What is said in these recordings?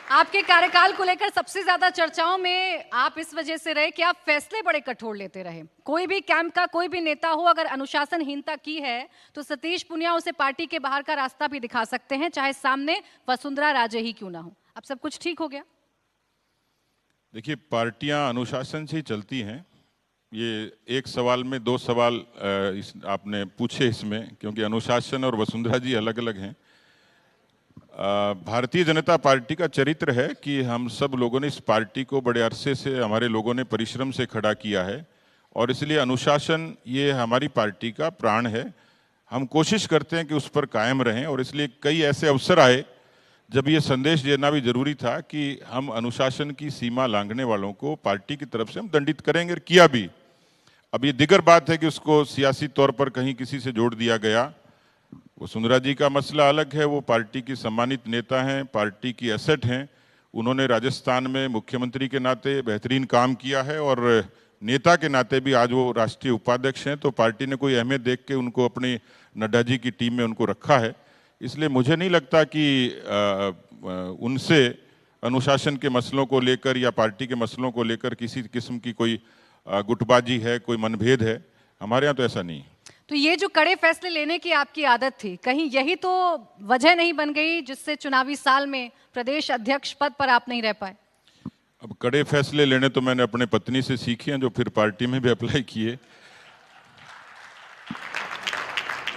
आपके कार्यकाल को लेकर सबसे ज्यादा चर्चाओं में आप इस वजह से रहे कि आप फैसले बड़े कठोर लेते रहे। कोई भी कैंप का कोई भी नेता हो, अगर अनुशासनहीनता की है तो सतीश पुनिया उसे पार्टी के बाहर का रास्ता भी दिखा सकते हैं, चाहे सामने वसुंधरा राजे ही क्यों ना हो। अब सब कुछ ठीक हो गया? देखिए, पार्टियां अनुशासन से ही चलती हैं। ये एक सवाल में दो सवाल आपने पूछे इसमें, क्योंकि अनुशासन और वसुंधरा जी अलग अलग हैं। भारतीय जनता पार्टी का चरित्र है कि हम सब लोगों ने इस पार्टी को बड़े अरसे से, हमारे लोगों ने परिश्रम से खड़ा किया है और इसलिए अनुशासन ये हमारी पार्टी का प्राण है। हम कोशिश करते हैं कि उस पर कायम रहें और इसलिए कई ऐसे अवसर आए जब ये संदेश देना भी जरूरी था कि हम अनुशासन की सीमा लांघने वालों को पार्टी की तरफ से हम दंडित करेंगे, और किया भी। अब ये दिगर बात है कि उसको सियासी तौर पर कहीं किसी से जोड़ दिया गया। वसुंधरा जी का मसला अलग है, वो पार्टी की सम्मानित नेता हैं, पार्टी की एसेट हैं। उन्होंने राजस्थान में मुख्यमंत्री के नाते बेहतरीन काम किया है और नेता के नाते भी आज वो राष्ट्रीय उपाध्यक्ष हैं, तो पार्टी ने कोई अहमियत देख के उनको अपनी नड्डा जी की टीम में उनको रखा है। इसलिए मुझे नहीं लगता कि उनसे अनुशासन के मसलों को लेकर या पार्टी के मसलों को लेकर किसी किस्म की कोई गुटबाजी है, कोई मनभेद है। हमारे यहाँ तो ऐसा नहीं है। तो ये जो कड़े फैसले लेने की आपकी आदत थी, कहीं यही तो वजह नहीं बन गई जिससे चुनावी साल में प्रदेश अध्यक्ष पद पर आप नहीं रह पाए? अब कड़े फैसले लेने तो मैंने अपने पत्नी से सीखे हैं, जो फिर पार्टी में भी अप्लाई किए।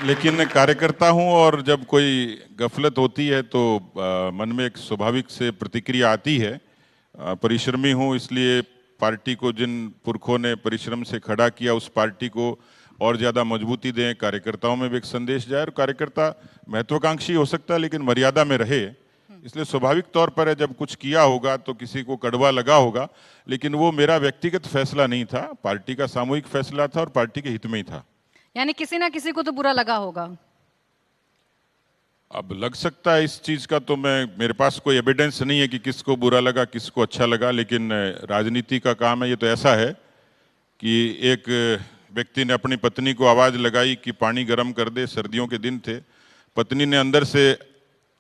लेकिन कार्यकर्ता हूं और जब कोई गफलत होती है तो मन में एक स्वाभाविक से प्रतिक्रिया आती है। परिश्रमी हूं, इसलिए पार्टी को जिन पुरखों ने परिश्रम से खड़ा किया उस पार्टी को और ज़्यादा मजबूती दें, कार्यकर्ताओं में भी एक संदेश जाए। और कार्यकर्ता महत्वाकांक्षी हो सकता है लेकिन मर्यादा में रहे, इसलिए स्वाभाविक तौर पर है जब कुछ किया होगा तो किसी को कड़वा लगा होगा, लेकिन वो मेरा व्यक्तिगत फैसला नहीं था, पार्टी का सामूहिक फैसला था और पार्टी के हित में ही था। यानी किसी ना किसी को तो बुरा लगा होगा। अब लग सकता है इस चीज का, तो मेरे पास कोई एविडेंस नहीं है कि किसको बुरा लगा किसको अच्छा लगा, लेकिन राजनीति का काम है। ये तो ऐसा है कि एक व्यक्ति ने अपनी पत्नी को आवाज लगाई कि पानी गर्म कर दे, सर्दियों के दिन थे। पत्नी ने अंदर से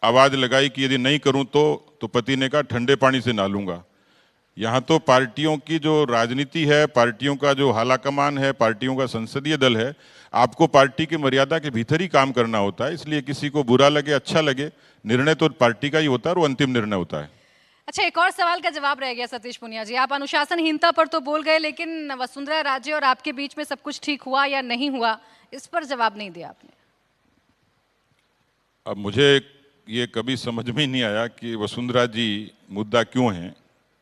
आवाज लगाई कि यदि नहीं करूं तो पति ने कहा ठंडे पानी से नहालूंगा। यहाँ तो पार्टियों की जो राजनीति है, पार्टियों का जो हालाकमान है, पार्टियों का संसदीय दल है, आपको पार्टी की मर्यादा के भीतर ही काम करना होता है। इसलिए किसी को बुरा लगे अच्छा लगे, निर्णय तो पार्टी का ही होता है और वो अंतिम निर्णय होता है। अच्छा, एक और सवाल का जवाब रह गया सतीश पुनिया जी। आप अनुशासनहीनता पर तो बोल गए, लेकिन वसुंधरा राजे और आपके बीच में सब कुछ ठीक हुआ या नहीं हुआ, इस पर जवाब नहीं दिया आपने। अब मुझे ये कभी समझ में ही नहीं आया कि वसुंधरा जी मुद्दा क्यों है।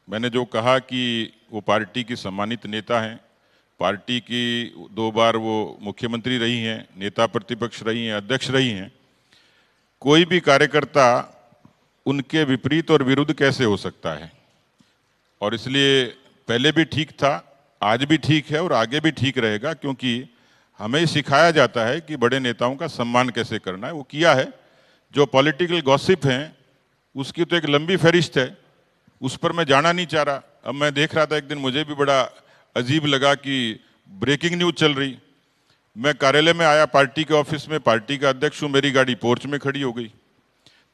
मैंने जो कहा कि वो पार्टी की सम्मानित नेता हैं, पार्टी की 2 बार वो मुख्यमंत्री रही हैं, नेता प्रतिपक्ष रही हैं, अध्यक्ष रही हैं। कोई भी कार्यकर्ता उनके विपरीत और विरुद्ध कैसे हो सकता है, और इसलिए पहले भी ठीक था, आज भी ठीक है और आगे भी ठीक रहेगा, क्योंकि हमें सिखाया जाता है कि बड़े नेताओं का सम्मान कैसे करना है। वो किया है। जो पॉलिटिकल गॉसिप हैं उसकी तो एक लंबी फहरिस्त है, उस पर मैं जाना नहीं चाह रहा। अब मैं देख रहा था एक दिन, मुझे भी बड़ा अजीब लगा कि ब्रेकिंग न्यूज चल रही। मैं कार्यालय में आया, पार्टी के ऑफिस में, पार्टी का अध्यक्ष हूं, मेरी गाड़ी पोर्च में खड़ी हो गई।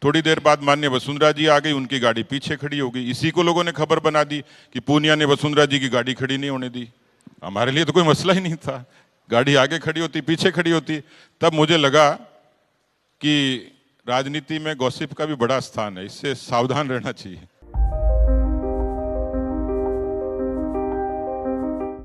थोड़ी देर बाद माननीय वसुंधरा जी आ गई, उनकी गाड़ी पीछे खड़ी हो गई। इसी को लोगों ने खबर बना दी कि पूनिया ने वसुंधरा जी की गाड़ी खड़ी नहीं होने दी। हमारे लिए तो कोई मसला ही नहीं था, गाड़ी आगे खड़ी होती पीछे खड़ी होती। तब मुझे लगा कि राजनीति में गॉसिप का भी बड़ा स्थान है, इससे सावधान रहना चाहिए।